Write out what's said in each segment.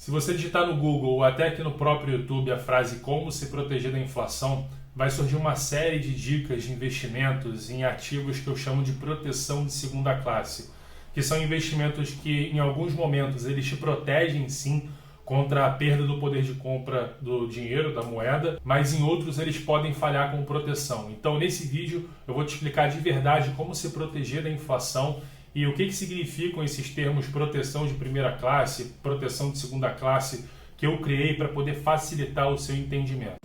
Se você digitar no Google ou até aqui no próprio YouTube a frase como se proteger da inflação, vai surgir uma série de dicas de investimentos em ativos que eu chamo de proteção de segunda classe, que são investimentos que em alguns momentos eles te protegem sim contra a perda do poder de compra do dinheiro, da moeda, mas em outros eles podem falhar com proteção. Então nesse vídeo eu vou te explicar de verdade como se proteger da inflação e o que significam esses termos proteção de primeira classe, proteção de segunda classe, que eu criei para poder facilitar o seu entendimento.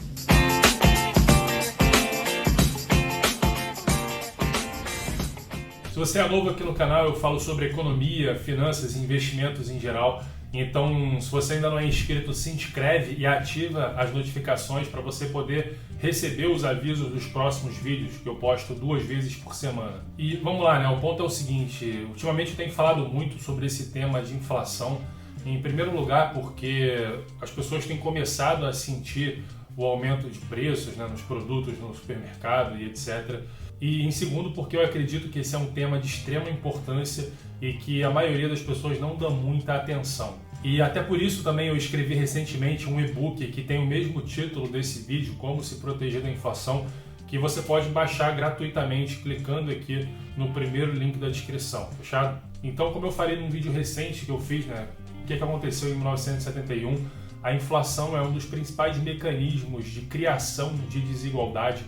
Se você é novo aqui no canal, eu falo sobre economia, finanças e investimentos em geral. Então, se você ainda não é inscrito, se inscreve e ativa as notificações para você poder receber os avisos dos próximos vídeos, que eu posto 2 vezes por semana. E vamos lá, né? O ponto é o seguinte, ultimamente eu tenho falado muito sobre esse tema de inflação, em primeiro lugar porque as pessoas têm começado a sentir o aumento de preços, né, nos produtos no supermercado e etc. E em segundo, porque eu acredito que esse é um tema de extrema importância e que a maioria das pessoas não dá muita atenção. E até por isso também eu escrevi recentemente um e-book que tem o mesmo título desse vídeo, Como se proteger da inflação, que você pode baixar gratuitamente clicando aqui no primeiro link da descrição, fechado? Então, como eu falei num vídeo recente que eu fiz, né, o que aconteceu em 1971, a inflação é um dos principais mecanismos de criação de desigualdade.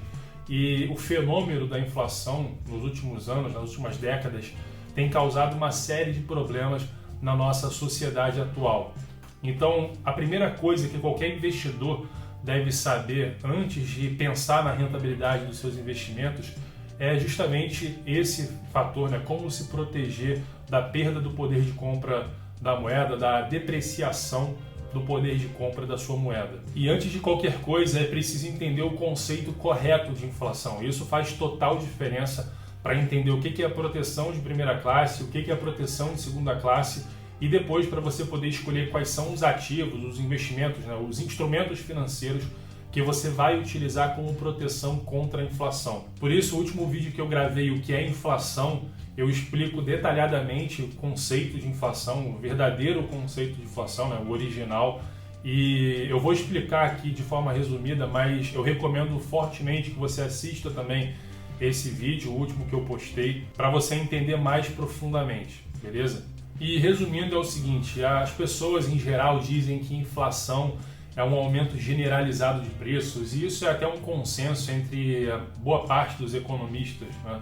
E o fenômeno da inflação nos últimos anos, nas últimas décadas, tem causado uma série de problemas na nossa sociedade atual. Então, a primeira coisa que qualquer investidor deve saber antes de pensar na rentabilidade dos seus investimentos é justamente esse fator, né? Como se proteger da perda do poder de compra da moeda, da depreciação do poder de compra da sua moeda. E antes de qualquer coisa, é preciso entender o conceito correto de inflação. Isso faz total diferença para entender o que é a proteção de primeira classe, o que é a proteção de segunda classe e depois para você poder escolher quais são os ativos, os investimentos, né, os instrumentos financeiros que você vai utilizar como proteção contra a inflação. Por isso, o último vídeo que eu gravei, o que é inflação, eu explico detalhadamente o conceito de inflação, o verdadeiro conceito de inflação, né, o original, e eu vou explicar aqui de forma resumida, mas eu recomendo fortemente que você assista também esse vídeo, o último que eu postei, para você entender mais profundamente, beleza? E resumindo é o seguinte, as pessoas em geral dizem que inflação é um aumento generalizado de preços, e isso é até um consenso entre boa parte dos economistas, né?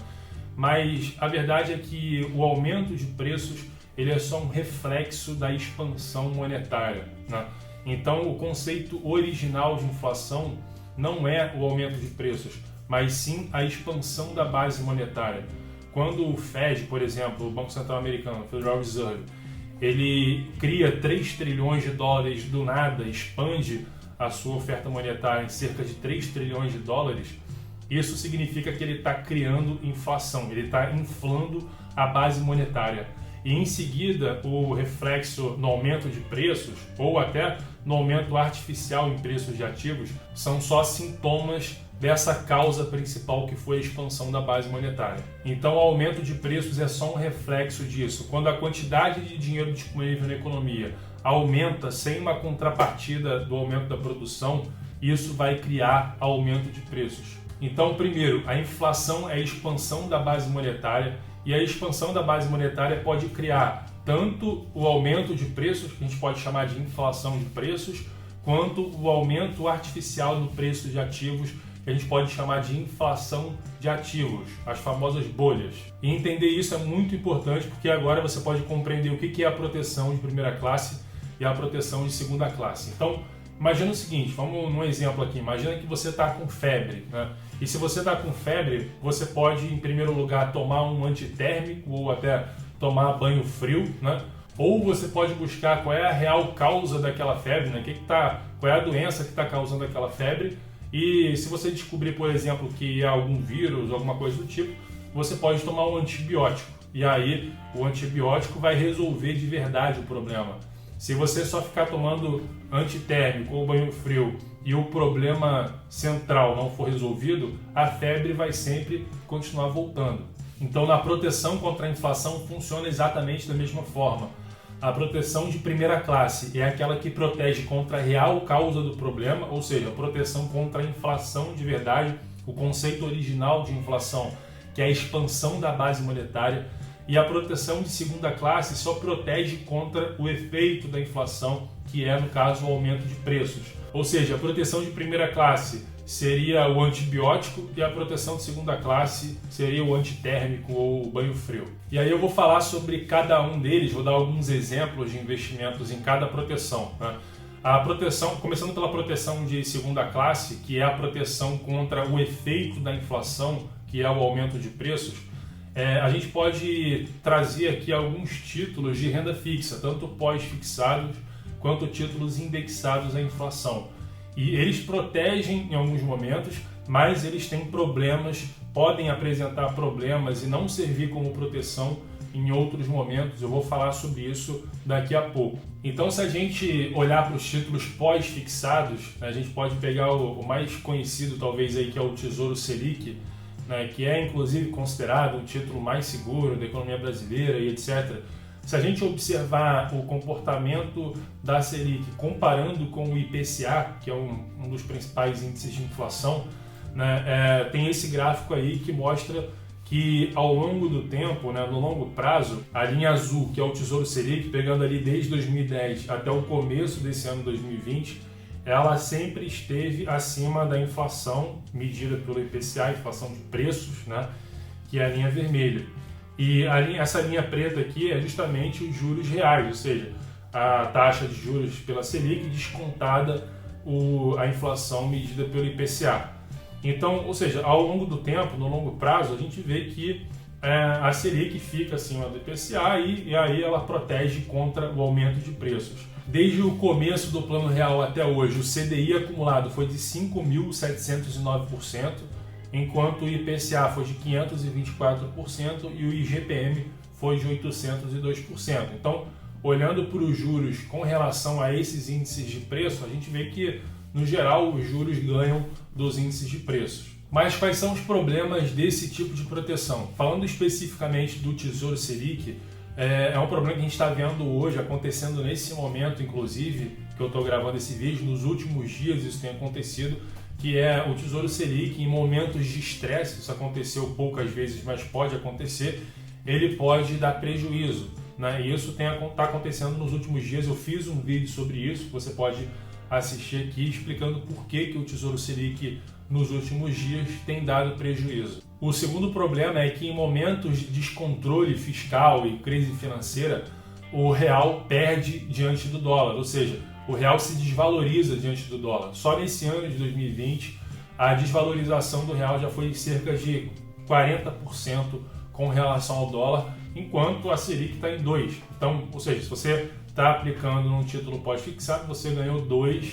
Mas a verdade é que o aumento de preços ele é só um reflexo da expansão monetária, né? Então o conceito original de inflação não é o aumento de preços, mas sim a expansão da base monetária. Quando o Fed, por exemplo, o Banco Central Americano, Federal Reserve, ele cria 3 trilhões de dólares do nada, expande a sua oferta monetária em cerca de 3 trilhões de dólares, isso significa que ele está criando inflação, ele está inflando a base monetária. E em seguida, o reflexo no aumento de preços, ou até no aumento artificial em preços de ativos, são só sintomas dessa causa principal que foi a expansão da base monetária. Então o aumento de preços é só um reflexo disso. Quando a quantidade de dinheiro disponível na economia aumenta sem uma contrapartida do aumento da produção, isso vai criar aumento de preços. Então, primeiro, a inflação é a expansão da base monetária e a expansão da base monetária pode criar tanto o aumento de preços, que a gente pode chamar de inflação de preços, quanto o aumento artificial no preço de ativos, que a gente pode chamar de inflação de ativos, as famosas bolhas. E entender isso é muito importante porque agora você pode compreender o que é a proteção de primeira classe e a proteção de segunda classe. Então, imagina o seguinte, vamos num exemplo aqui, imagina que você está com febre, né? E se você está com febre, você pode, em primeiro lugar, tomar um antitérmico ou até tomar banho frio, né? Ou você pode buscar qual é a real causa daquela febre, né? Qual é a doença que está causando aquela febre. E se você descobrir, por exemplo, que é algum vírus, alguma coisa do tipo, você pode tomar um antibiótico. E aí o antibiótico vai resolver de verdade o problema. Se você só ficar tomando antitérmico ou banho frio e o problema central não for resolvido, a febre vai sempre continuar voltando. Então, na proteção contra a inflação funciona exatamente da mesma forma. A proteção de primeira classe é aquela que protege contra a real causa do problema, ou seja, a proteção contra a inflação de verdade, o conceito original de inflação, que é a expansão da base monetária. E a proteção de segunda classe só protege contra o efeito da inflação, que é, no caso, o aumento de preços. Ou seja, a proteção de primeira classe seria o antibiótico e a proteção de segunda classe seria o antitérmico ou o banho frio. E aí eu vou falar sobre cada um deles, vou dar alguns exemplos de investimentos em cada proteção, né? A proteção, começando pela proteção de segunda classe, que é a proteção contra o efeito da inflação, que é o aumento de preços, a gente pode trazer aqui alguns títulos de renda fixa, tanto pós-fixados quanto títulos indexados à inflação. E eles protegem em alguns momentos, mas eles têm problemas, podem apresentar problemas e não servir como proteção em outros momentos. Eu vou falar sobre isso daqui a pouco. Então, se a gente olhar para os títulos pós-fixados, a gente pode pegar o mais conhecido, talvez, aí, que é o Tesouro Selic, né, que é inclusive considerado um título mais seguro da economia brasileira e etc. Se a gente observar o comportamento da Selic comparando com o IPCA, que é um dos principais índices de inflação, né, tem esse gráfico aí que mostra que ao longo do tempo, né, no longo prazo, a linha azul, que é o Tesouro Selic, pegando ali desde 2010 até o começo desse ano 2020, ela sempre esteve acima da inflação medida pelo IPCA, inflação de preços, né, que é a linha vermelha. E essa linha preta aqui é justamente os juros reais, ou seja, a taxa de juros pela Selic descontada a inflação medida pelo IPCA. Então, ou seja, ao longo do tempo, no longo prazo, a gente vê que a Selic fica acima do IPCA e aí ela protege contra o aumento de preços. Desde o começo do Plano Real até hoje, o CDI acumulado foi de 5.709%, enquanto o IPCA foi de 524% e o IGPM foi de 802%. Então, olhando para os juros com relação a esses índices de preço, a gente vê que, no geral, os juros ganham dos índices de preços. Mas quais são os problemas desse tipo de proteção? Falando especificamente do Tesouro Selic, é um problema que a gente está vendo hoje, acontecendo nesse momento, inclusive, que eu estou gravando esse vídeo, nos últimos dias isso tem acontecido, que é o Tesouro Selic em momentos de estresse. Isso aconteceu poucas vezes, mas pode acontecer, ele pode dar prejuízo, né? E isso está acontecendo nos últimos dias. Eu fiz um vídeo sobre isso, você pode assistir aqui, explicando por que o Tesouro Selic nos últimos dias tem dado prejuízo. O segundo problema é que em momentos de descontrole fiscal e crise financeira, o real perde diante do dólar, ou seja, o real se desvaloriza diante do dólar. Só nesse ano de 2020, a desvalorização do real já foi de cerca de 40% com relação ao dólar, enquanto a Selic está em 2%. Então, ou seja, se você está aplicando num título pós-fixado, você ganhou 2%,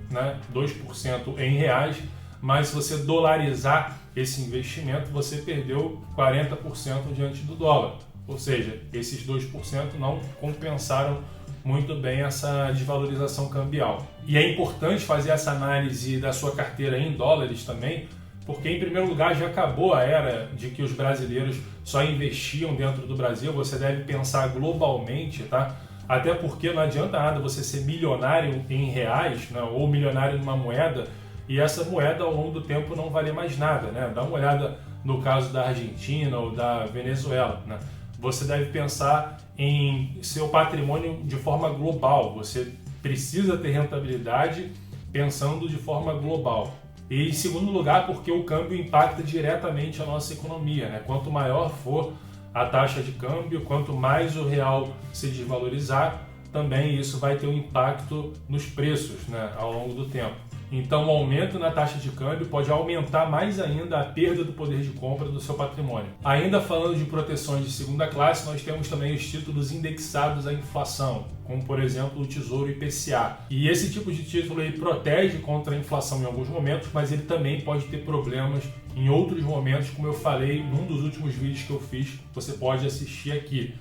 né, 2% em reais, mas se você dolarizar esse investimento, você perdeu 40% diante do dólar. Ou seja, esses 2% não compensaram muito bem essa desvalorização cambial. E é importante fazer essa análise da sua carteira em dólares também, porque, em primeiro lugar, já acabou a era de que os brasileiros só investiam dentro do Brasil. Você deve pensar globalmente, tá? Até porque não adianta nada você ser milionário em reais, né, ou milionário numa moeda, e essa moeda ao longo do tempo não valer mais nada, né? Dá uma olhada no caso da Argentina ou da Venezuela, né? Você deve pensar em seu patrimônio de forma global. Você precisa ter rentabilidade pensando de forma global. E em segundo lugar, porque o câmbio impacta diretamente a nossa economia, né? Quanto maior for a taxa de câmbio, quanto mais o real se desvalorizar, também isso vai ter um impacto nos preços, né, ao longo do tempo. Então, o aumento na taxa de câmbio pode aumentar mais ainda a perda do poder de compra do seu patrimônio. Ainda falando de proteções de segunda classe, nós temos também os títulos indexados à inflação, como por exemplo o Tesouro IPCA. E esse tipo de título ele protege contra a inflação em alguns momentos, mas ele também pode ter problemas em outros momentos, como eu falei num dos últimos vídeos que eu fiz, você pode assistir aqui.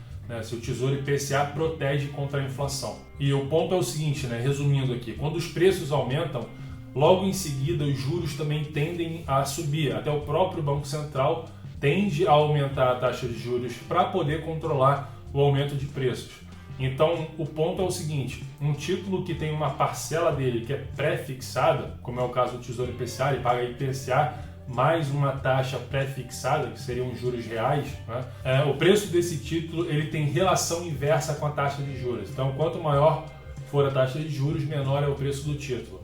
Se o Tesouro IPCA protege contra a inflação. E o ponto é o seguinte, né, resumindo aqui, quando os preços aumentam, logo em seguida os juros também tendem a subir. Até o próprio Banco Central tende a aumentar a taxa de juros para poder controlar o aumento de preços. Então, o ponto é o seguinte, um título que tem uma parcela dele que é pré-fixada, como é o caso do Tesouro IPCA, ele paga IPCA mais uma taxa pré-fixada, que seriam os juros reais, né? O preço desse título ele tem relação inversa com a taxa de juros. Então, quanto maior for a taxa de juros, menor é o preço do título.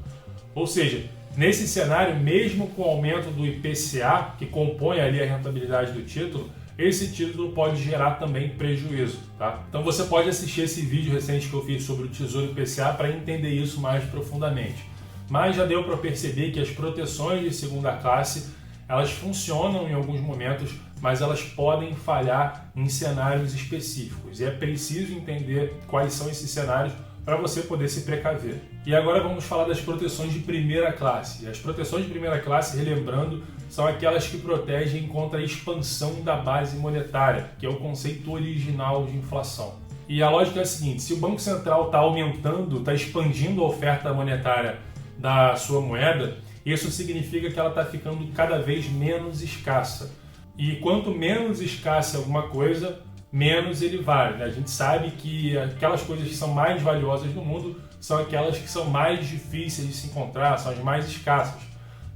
Ou seja, nesse cenário, mesmo com o aumento do IPCA, que compõe ali a rentabilidade do título, esse título pode gerar também prejuízo, tá? Então você pode assistir esse vídeo recente que eu fiz sobre o Tesouro IPCA para entender isso mais profundamente. Mas já deu para perceber que as proteções de segunda classe, elas funcionam em alguns momentos, mas elas podem falhar em cenários específicos. E é preciso entender quais são esses cenários para você poder se precaver. E agora vamos falar das proteções de primeira classe. E as proteções de primeira classe, relembrando, são aquelas que protegem contra a expansão da base monetária, que é o conceito original de inflação. E a lógica é a seguinte, se o Banco Central está aumentando, está expandindo a oferta monetária da sua moeda, isso significa que ela está ficando cada vez menos escassa. E quanto menos escassa alguma coisa, menos ele vale, né? A gente sabe que aquelas coisas que são mais valiosas no mundo são aquelas que são mais difíceis de se encontrar, são as mais escassas,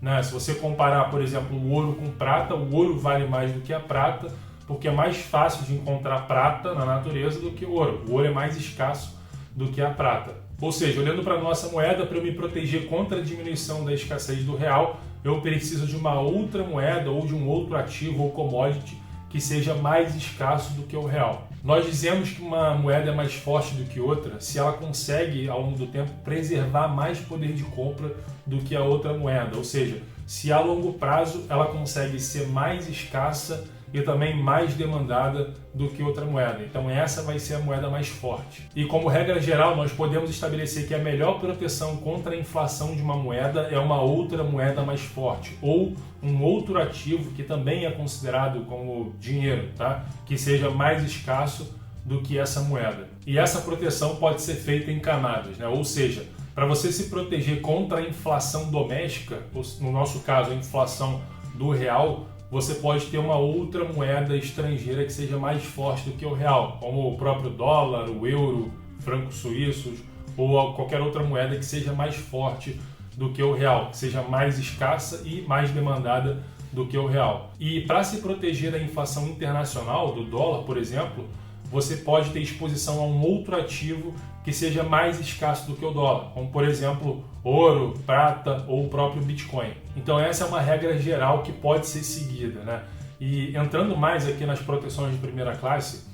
né? Se você comparar, por exemplo, o ouro com prata, o ouro vale mais do que a prata, porque é mais fácil de encontrar prata na natureza do que o ouro. O ouro é mais escasso do que a prata. Ou seja, olhando para a nossa moeda, para eu me proteger contra a diminuição da escassez do real, eu preciso de uma outra moeda ou de um outro ativo ou commodity que seja mais escasso do que o real. Nós dizemos que uma moeda é mais forte do que outra se ela consegue, ao longo do tempo, preservar mais poder de compra do que a outra moeda. Ou seja, se a longo prazo ela consegue ser mais escassa e também mais demandada do que outra moeda. Então essa vai ser a moeda mais forte. E como regra geral, nós podemos estabelecer que a melhor proteção contra a inflação de uma moeda é uma outra moeda mais forte, ou um outro ativo que também é considerado como dinheiro, tá? Que seja mais escasso do que essa moeda. E essa proteção pode ser feita em camadas, né? Ou seja, para você se proteger contra a inflação doméstica, no nosso caso a inflação do real, você pode ter uma outra moeda estrangeira que seja mais forte do que o real, como o próprio dólar, o euro, francos suíços ou qualquer outra moeda que seja mais forte do que o real, que seja mais escassa e mais demandada do que o real. E para se proteger da inflação internacional, do dólar, por exemplo, você pode ter exposição a um outro ativo que seja mais escasso do que o dólar, como por exemplo ouro, prata ou o próprio Bitcoin. Então essa é uma regra geral que pode ser seguida, né? E entrando mais aqui nas proteções de primeira classe,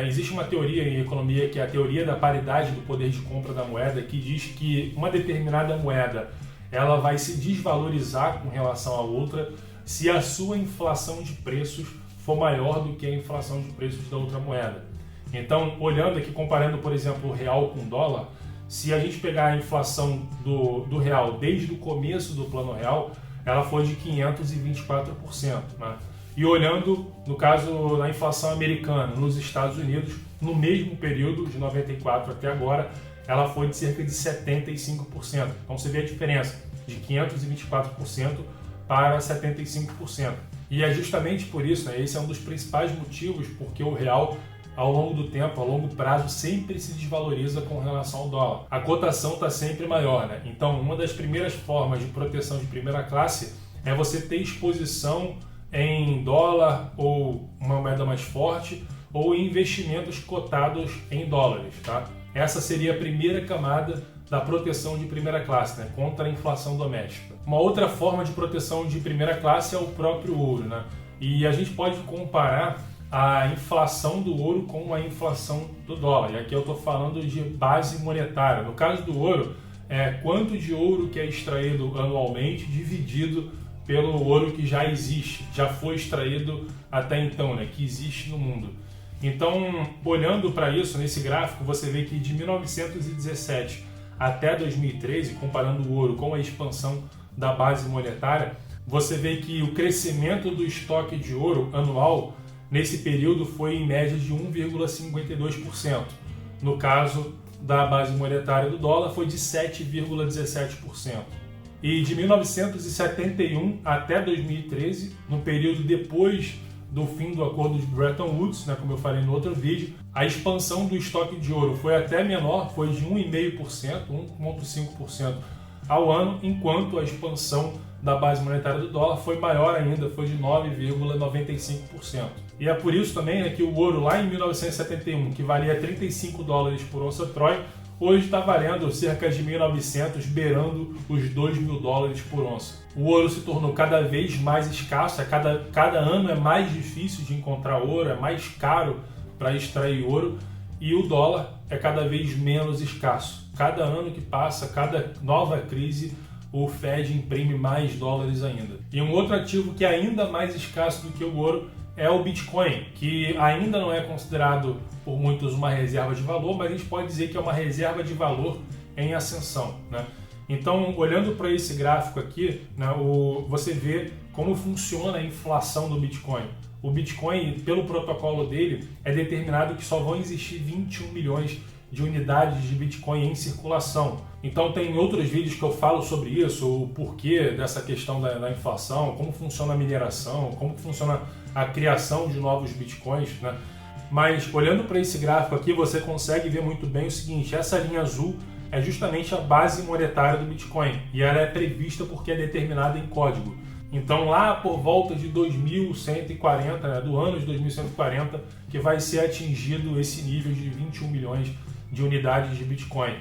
existe uma teoria em economia que é a teoria da paridade do poder de compra da moeda, que diz que uma determinada moeda ela vai se desvalorizar com relação à outra se a sua inflação de preços for maior do que a inflação de preços da outra moeda. Então, olhando aqui, comparando, por exemplo, o real com o dólar, se a gente pegar a inflação do real desde o começo do Plano Real, ela foi de 524%, né? E olhando, no caso, na inflação americana, nos Estados Unidos, no mesmo período, de 94 até agora, ela foi de cerca de 75%. Então você vê a diferença de 524% para 75%. E é justamente por isso, né, esse é um dos principais motivos porque o real, ao longo do tempo, a longo prazo, sempre se desvaloriza com relação ao dólar. A cotação está sempre maior, né? Então, uma das primeiras formas de proteção de primeira classe é você ter exposição em dólar ou uma moeda mais forte ou em investimentos cotados em dólares, tá? Essa seria a primeira camada da proteção de primeira classe, né, contra a inflação doméstica. Uma outra forma de proteção de primeira classe é o próprio ouro, né? E a gente pode comparar a inflação do ouro com a inflação do dólar. E aqui eu estou falando de base monetária. No caso do ouro, é quanto de ouro que é extraído anualmente dividido pelo ouro que já existe, já foi extraído até então, né, que existe no mundo. Então, olhando para isso, nesse gráfico, você vê que de 1917 até 2013, comparando o ouro com a expansão da base monetária, você vê que o crescimento do estoque de ouro anual nesse período foi em média de 1,52%. No caso da base monetária do dólar, foi de 7,17%. E de 1971 até 2013, no período depois do fim do acordo de Bretton Woods, né, como eu falei no outro vídeo, a expansão do estoque de ouro foi até menor, foi de 1,5%, 1,5% ao ano, enquanto a expansão da base monetária do dólar foi maior ainda, foi de 9,95%. E é por isso também, né, que o ouro lá em 1971, que valia $35 por onça Troy, hoje está valendo cerca de 1.900, beirando os $2.000 por onça. O ouro se tornou cada vez mais escasso, cada ano é mais difícil de encontrar ouro, é mais caro para extrair ouro, e o dólar é cada vez menos escasso. Cada ano que passa, cada nova crise, o Fed imprime mais dólares ainda. E um outro ativo que é ainda mais escasso do que o ouro é o Bitcoin, que ainda não é considerado por muitos uma reserva de valor, mas a gente pode dizer que é uma reserva de valor em ascensão, né? Então, olhando para esse gráfico aqui, né, você vê como funciona a inflação do Bitcoin. O Bitcoin, pelo protocolo dele, é determinado que só vão existir 21 milhões de unidades de Bitcoin em circulação. Então tem outros vídeos que eu falo sobre isso, o porquê dessa questão da inflação, como funciona a mineração, como funciona a criação de novos Bitcoins, né? Mas olhando para esse gráfico aqui, você consegue ver muito bem o seguinte: essa linha azul é justamente a base monetária do Bitcoin e ela é prevista porque é determinada em código. Então lá por volta de 2140, né, do ano de 2140, que vai ser atingido esse nível de 21 milhões de unidades de Bitcoin.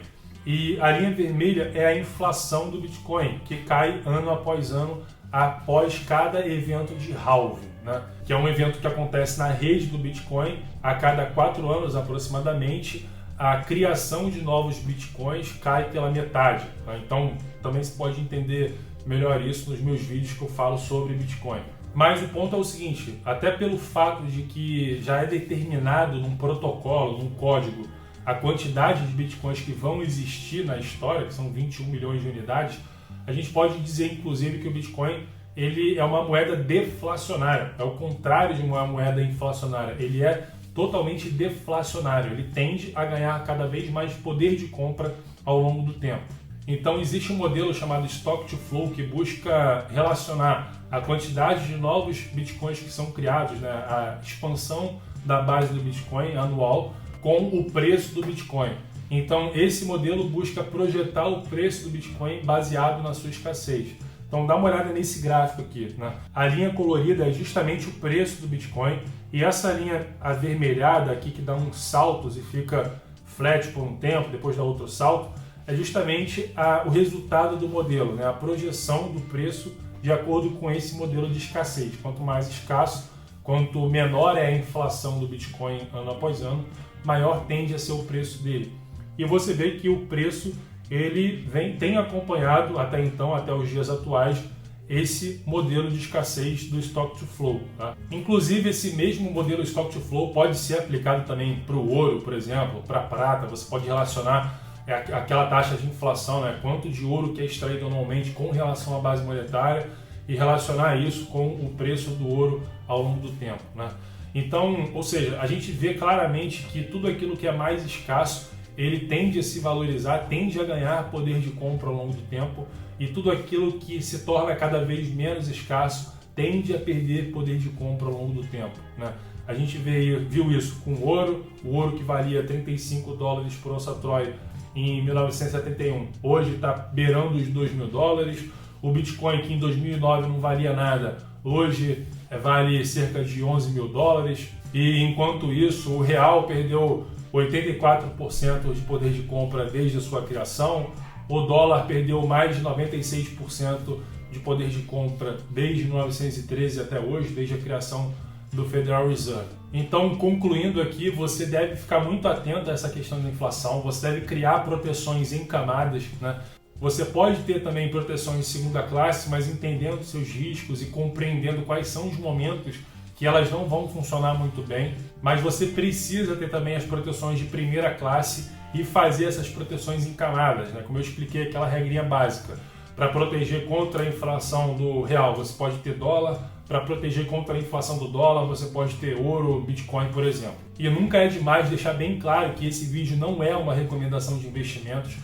E a linha vermelha é a inflação do Bitcoin, que cai ano após ano após cada evento de halving, né? Que é um evento que acontece na rede do Bitcoin a cada 4 anos aproximadamente. A criação de novos Bitcoins cai pela metade, né? Então também se pode entender melhor isso nos meus vídeos que eu falo sobre Bitcoin. Mas o ponto é o seguinte: até pelo fato de que já é determinado num protocolo, num código, a quantidade de Bitcoins que vão existir na história, que são 21 milhões de unidades, a gente pode dizer inclusive que o Bitcoin ele é uma moeda deflacionária, é o contrário de uma moeda inflacionária, ele é totalmente deflacionário, ele tende a ganhar cada vez mais poder de compra ao longo do tempo. Então existe um modelo chamado Stock to Flow que busca relacionar a quantidade de novos Bitcoins que são criados, né, a expansão da base do Bitcoin anual, com o preço do Bitcoin. Então esse modelo busca projetar o preço do Bitcoin baseado na sua escassez. Então dá uma olhada nesse gráfico aqui, né? A linha colorida é justamente o preço do Bitcoin e essa linha avermelhada aqui que dá uns saltos e fica flat por um tempo, depois dá outro salto, é justamente o resultado do modelo, né? A projeção do preço de acordo com esse modelo de escassez. Quanto mais escasso, quanto menor é a inflação do Bitcoin ano após ano, maior tende a ser o preço dele. E você vê que o preço ele tem acompanhado até então, até os dias atuais, esse modelo de escassez do Stock to Flow, tá? Inclusive esse mesmo modelo Stock to Flow pode ser aplicado também para o ouro, por exemplo, para a prata. Você pode relacionar aquela taxa de inflação, né? Quanto de ouro que é extraído anualmente com relação à base monetária e relacionar isso com o preço do ouro ao longo do tempo, né? Então, ou seja, a gente vê claramente que tudo aquilo que é mais escasso, ele tende a se valorizar, tende a ganhar poder de compra ao longo do tempo, e tudo aquilo que se torna cada vez menos escasso tende a perder poder de compra ao longo do tempo, né? A gente viu isso com o ouro que valia $35 por onça Troy em 1971, hoje está beirando os $2.000. O Bitcoin, que em 2009 não valia nada, hoje vale cerca de $11.000. E enquanto isso, o real perdeu 84% de poder de compra desde a sua criação, o dólar perdeu mais de 96% de poder de compra desde 1913 até hoje, desde a criação do Federal Reserve. Então, concluindo aqui, você deve ficar muito atento a essa questão da inflação, você deve criar proteções em camadas, né? Você pode ter também proteções de segunda classe, mas entendendo seus riscos e compreendendo quais são os momentos que elas não vão funcionar muito bem, mas você precisa ter também as proteções de primeira classe e fazer essas proteções em camadas, né? Como eu expliquei, aquela regrinha básica. Para proteger contra a inflação do real, você pode ter dólar. Para proteger contra a inflação do dólar, você pode ter ouro, Bitcoin, por exemplo. E nunca é demais deixar bem claro que esse vídeo não é uma recomendação de investimentos.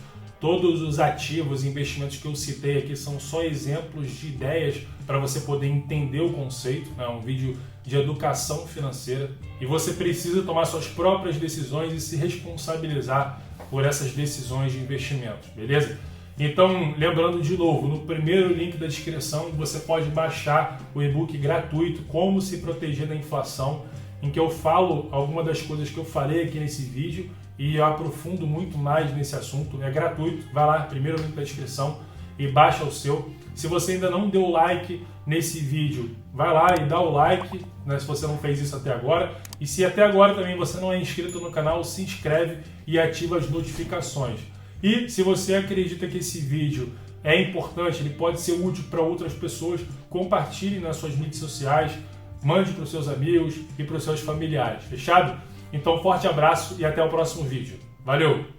Todos os ativos e investimentos que eu citei aqui são só exemplos de ideias para você poder entender o conceito. É um vídeo de educação financeira e você precisa tomar suas próprias decisões e se responsabilizar por essas decisões de investimentos, beleza? Então, lembrando de novo, no primeiro link da descrição você pode baixar o e-book gratuito Como se proteger da inflação, em que eu falo algumas das coisas que eu falei aqui nesse vídeo e eu aprofundo muito mais nesse assunto. É gratuito, vai lá, primeiro link da descrição e baixa o seu. Se você ainda não deu like nesse vídeo, vai lá e dá o like, né, se você não fez isso até agora. E se até agora também você não é inscrito no canal, se inscreve e ativa as notificações. E se você acredita que esse vídeo é importante, ele pode ser útil para outras pessoas, compartilhe nas suas mídias sociais, mande para os seus amigos e para os seus familiares, fechado? Então, forte abraço e até o próximo vídeo. Valeu!